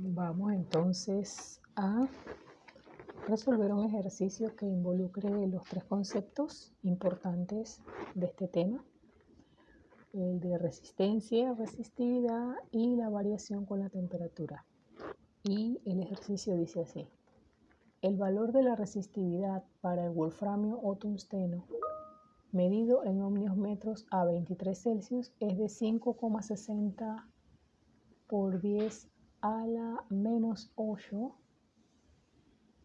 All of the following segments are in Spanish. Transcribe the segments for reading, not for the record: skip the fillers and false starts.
Vamos entonces a resolver un ejercicio que involucre los tres conceptos importantes de este tema: el de resistencia, resistividad y la variación con la temperatura. Y el ejercicio dice así: el valor de la resistividad para el wolframio o tungsteno medido en ohmios metros a 23 Celsius es de 5,60 por 10 a la menos 8,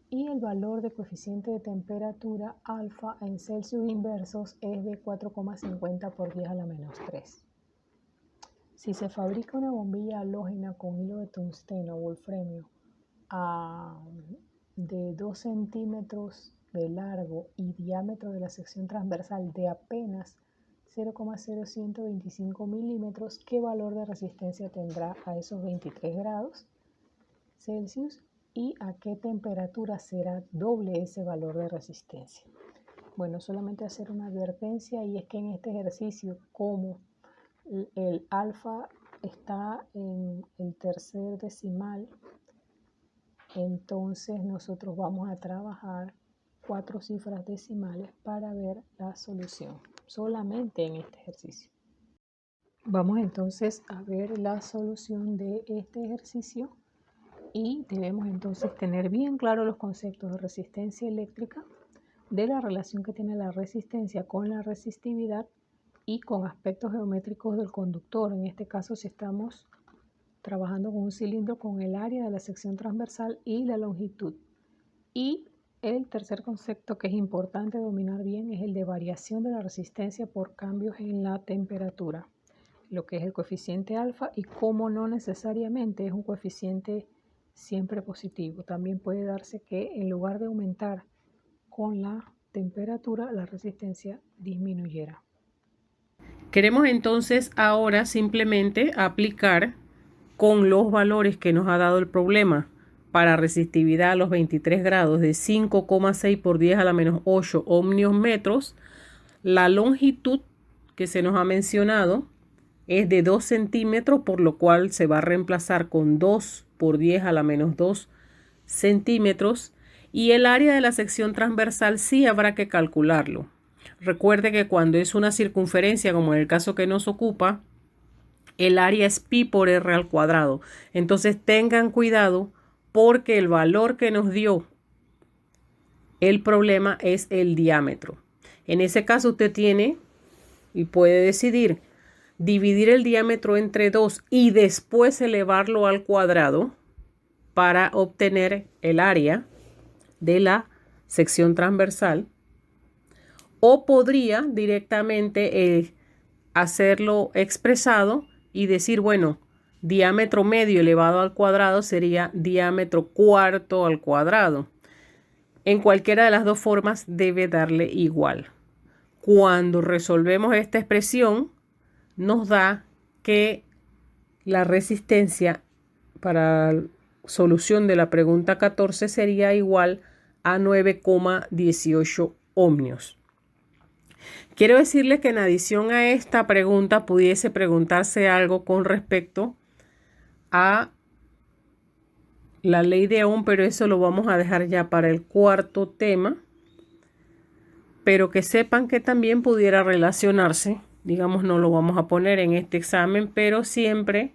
y el valor de coeficiente de temperatura alfa en Celsius inversos es de 4,50 por 10 a la menos 3. Si se fabrica una bombilla halógena con hilo de tungsteno o wolframio de 2 centímetros de largo y diámetro de la sección transversal de apenas 0,0125 milímetros, ¿qué valor de resistencia tendrá a esos 23 grados Celsius y a qué temperatura será doble ese valor de resistencia? Bueno, solamente hacer una advertencia, y es que en este ejercicio, como el alfa está en el tercer decimal, entonces nosotros vamos a trabajar 4 cifras decimales para ver la solución, solamente en este ejercicio. Vamos entonces a ver la solución de este ejercicio, y debemos entonces tener bien claros los conceptos de resistencia eléctrica, de la relación que tiene la resistencia con la resistividad y con aspectos geométricos del conductor. En este caso, si estamos trabajando con un cilindro, con el área de la sección transversal y la longitud. Y el tercer concepto que es importante dominar bien es el de variación de la resistencia por cambios en la temperatura, lo que es el coeficiente alfa, y cómo no necesariamente es un coeficiente siempre positivo. También puede darse que en lugar de aumentar con la temperatura, la resistencia disminuyera. Queremos entonces ahora simplemente aplicar con los valores que nos ha dado el problema para resistividad a los 23 grados de 5,6 por 10 a la menos 8 ohmios metros. La longitud que se nos ha mencionado es de 2 centímetros, por lo cual se va a reemplazar con 2 por 10 a la menos 2 centímetros. Y el área de la sección transversal sí habrá que calcularlo. Recuerde que cuando es una circunferencia, como en el caso que nos ocupa, el área es pi por r al cuadrado. Entonces tengan cuidado, porque el valor que nos dio el problema es el diámetro. En ese caso usted tiene y puede decidir dividir el diámetro entre 2 y después elevarlo al cuadrado para obtener el área de la sección transversal, o podría directamente hacerlo expresado y decir, bueno, diámetro medio elevado al cuadrado sería diámetro cuarto al cuadrado. En cualquiera de las dos formas debe darle igual. Cuando resolvemos esta expresión, nos da que la resistencia para la solución de la pregunta 14 sería igual a 9,18 ohmios. Quiero decirles que en adición a esta pregunta pudiese preguntarse algo con respecto a la ley de Ohm, pero eso lo vamos a dejar ya para el cuarto tema. Pero que sepan que también pudiera relacionarse, digamos, no lo vamos a poner en este examen, pero siempre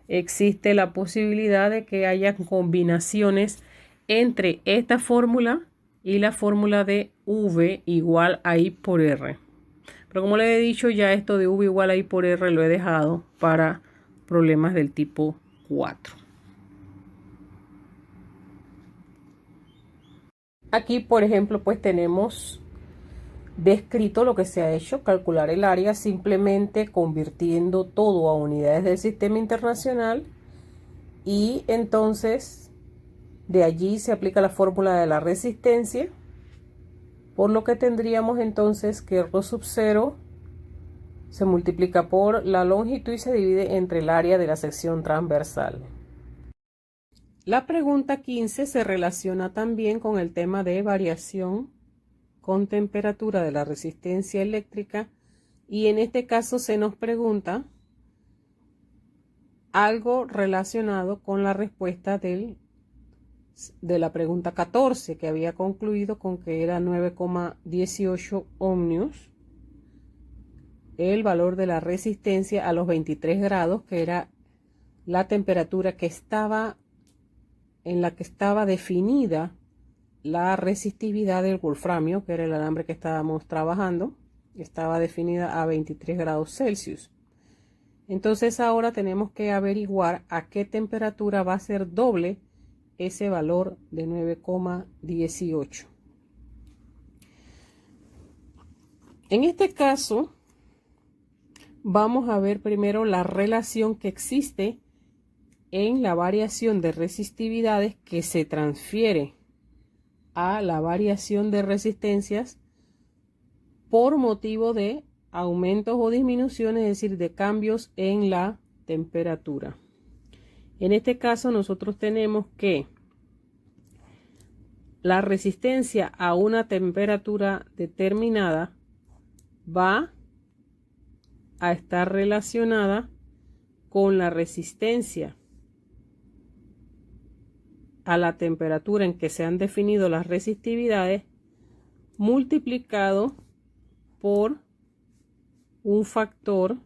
existe la posibilidad de que haya combinaciones entre esta fórmula y la fórmula de V igual a I por R. Pero como les he dicho, ya esto de V igual a I por R lo he dejado para problemas del tipo 4. Aquí, por ejemplo, pues tenemos descrito lo que se ha hecho: calcular el área simplemente convirtiendo todo a unidades del sistema internacional, y entonces de allí se aplica la fórmula de la resistencia, por lo que tendríamos entonces que Rho sub 0 se multiplica por la longitud y se divide entre el área de la sección transversal. La pregunta 15 se relaciona también con el tema de variación con temperatura de la resistencia eléctrica, y en este caso se nos pregunta algo relacionado con la respuesta de la pregunta 14, que había concluido con que era 9,18 ohmios el valor de la resistencia a los 23 grados, que era la temperatura en la que estaba definida la resistividad del wolframio, que era el alambre que estábamos trabajando. Estaba definida a 23 grados Celsius. Entonces ahora tenemos que averiguar a qué temperatura va a ser doble ese valor de 9,18. En este caso, vamos a ver primero la relación que existe en la variación de resistividades que se transfiere a la variación de resistencias por motivo de aumentos o disminuciones, es decir, de cambios en la temperatura. En este caso nosotros tenemos que la resistencia a una temperatura determinada va a estar relacionada con la resistencia a la temperatura en que se han definido las resistividades multiplicado por un factor.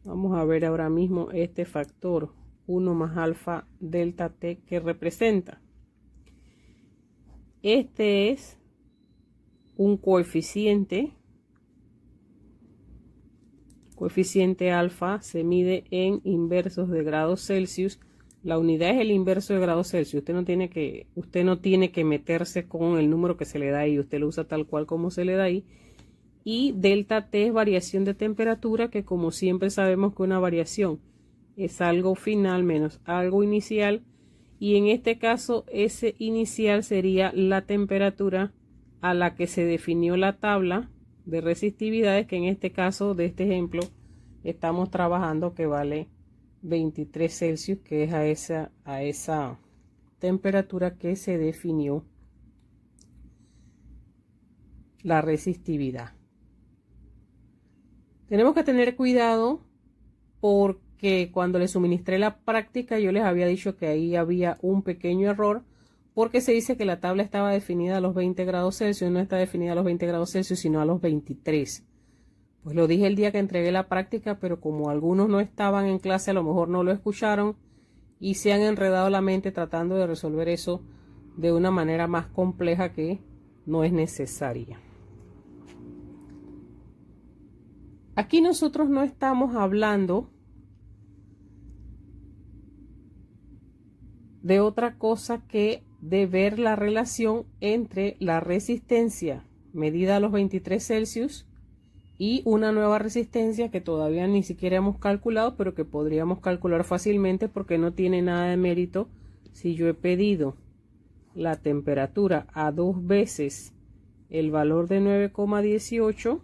Vamos a ver ahora mismo este factor 1 más alfa delta T que representa. Este es un coeficiente. Coeficiente alfa se mide en inversos de grados Celsius. La unidad es el inverso de grados Celsius. Usted no tiene que meterse con el número que se le da ahí. Usted lo usa tal cual como se le da ahí. Y delta T es variación de temperatura, que como siempre sabemos que una variación es algo final menos algo inicial. Y en este caso ese inicial sería la temperatura a la que se definió la tabla de resistividades, que en este caso de este ejemplo estamos trabajando que vale 23 Celsius, que es a esa temperatura que se definió la resistividad. Tenemos que tener cuidado porque cuando les suministré la práctica yo les había dicho que ahí había un pequeño error, porque se dice que la tabla estaba definida a los 20 grados Celsius, no está definida a los 20 grados Celsius, sino a los 23. Pues lo dije el día que entregué la práctica, pero como algunos no estaban en clase, a lo mejor no lo escucharon y se han enredado la mente tratando de resolver eso de una manera más compleja que no es necesaria. Aquí nosotros no estamos hablando de otra cosa que de ver la relación entre la resistencia medida a los 23 Celsius y una nueva resistencia que todavía ni siquiera hemos calculado, pero que podríamos calcular fácilmente porque no tiene nada de mérito si yo he pedido la temperatura a 2 veces el valor de 9,18.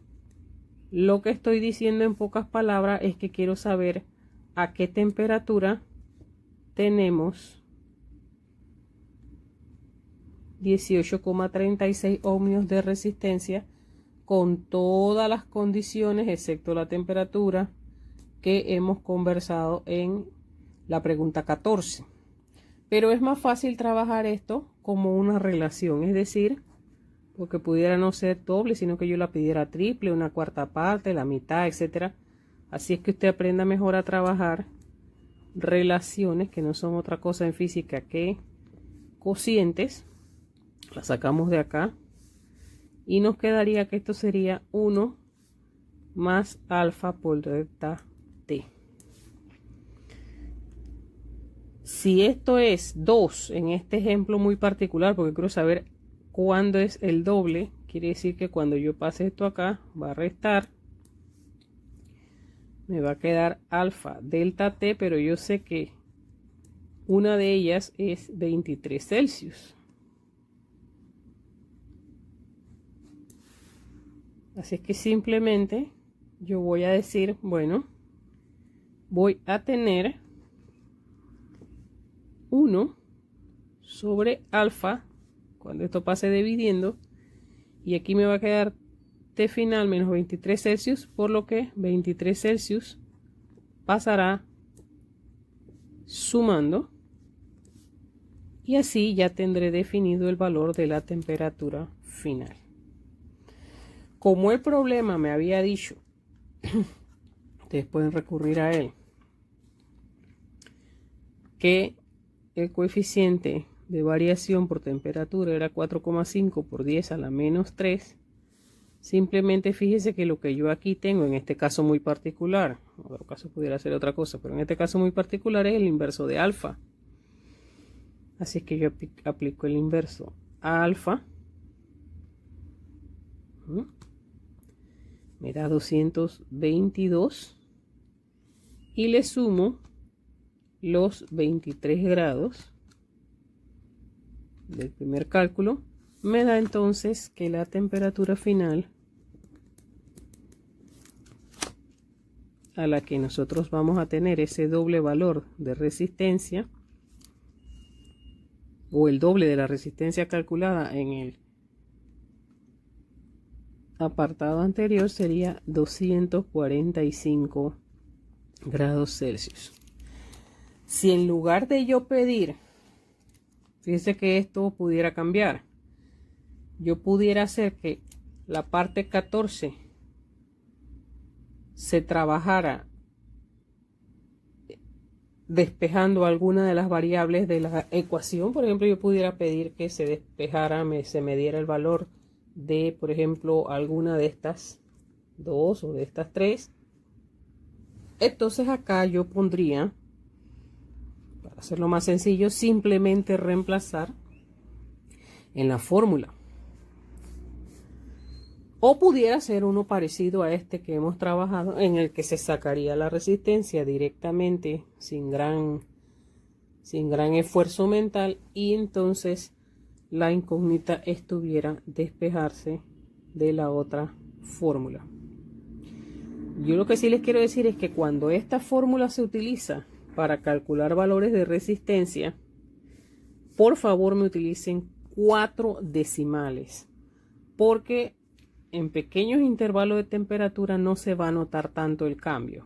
Lo que estoy diciendo en pocas palabras es que quiero saber a qué temperatura tenemos 18,36 ohmios de resistencia con todas las condiciones excepto la temperatura que hemos conversado en la pregunta 14. Pero es más fácil trabajar esto como una relación, es decir, porque pudiera no ser doble, sino que yo la pidiera triple, una cuarta parte, la mitad, etcétera. Así es que usted aprenda mejor a trabajar relaciones, que no son otra cosa en física que cocientes. La sacamos de acá y nos quedaría que esto sería 1 más alfa por delta T. Si esto es 2 en este ejemplo muy particular, porque quiero saber cuándo es el doble, quiere decir que cuando yo pase esto acá va a restar, me va a quedar alfa delta T, pero yo sé que una de ellas es 23 Celsius. Así es que simplemente yo voy a decir, bueno, voy a tener 1 sobre alfa, cuando esto pase dividiendo, y aquí me va a quedar T final menos 23 Celsius, por lo que 23 Celsius pasará sumando y así ya tendré definido el valor de la temperatura final. Como el problema me había dicho, ustedes pueden recurrir a él, que el coeficiente de variación por temperatura era 4,5 por 10 a la menos 3. Simplemente fíjese que lo que yo aquí tengo, en este caso muy particular, en otro caso pudiera ser otra cosa, pero en este caso muy particular es el inverso de alfa. Así es que yo aplico el inverso a alfa. Me da 222 y le sumo los 23 grados del primer cálculo. Me da entonces que la temperatura final a la que nosotros vamos a tener ese doble valor de resistencia o el doble de la resistencia calculada en el apartado anterior sería 245 grados Celsius. Si en lugar de yo pedir, fíjense que esto pudiera cambiar, yo pudiera hacer que la parte 14 se trabajara despejando alguna de las variables de la ecuación. Por ejemplo, yo pudiera pedir que se despejara, se me diera el valor de, por ejemplo, alguna de estas dos o de estas tres. Entonces acá yo pondría, para hacerlo más sencillo, simplemente reemplazar en la fórmula. O pudiera ser uno parecido a este que hemos trabajado, en el que se sacaría la resistencia directamente sin gran esfuerzo mental, y entonces la incógnita estuviera despejarse de la otra fórmula. Yo lo que sí les quiero decir es que cuando esta fórmula se utiliza para calcular valores de resistencia, por favor me utilicen 4 decimales, porque en pequeños intervalos de temperatura no se va a notar tanto el cambio.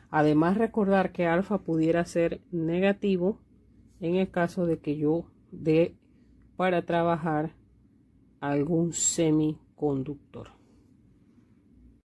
Además, recordar que alfa pudiera ser negativo en el caso de que yo dé para trabajar algún semiconductor.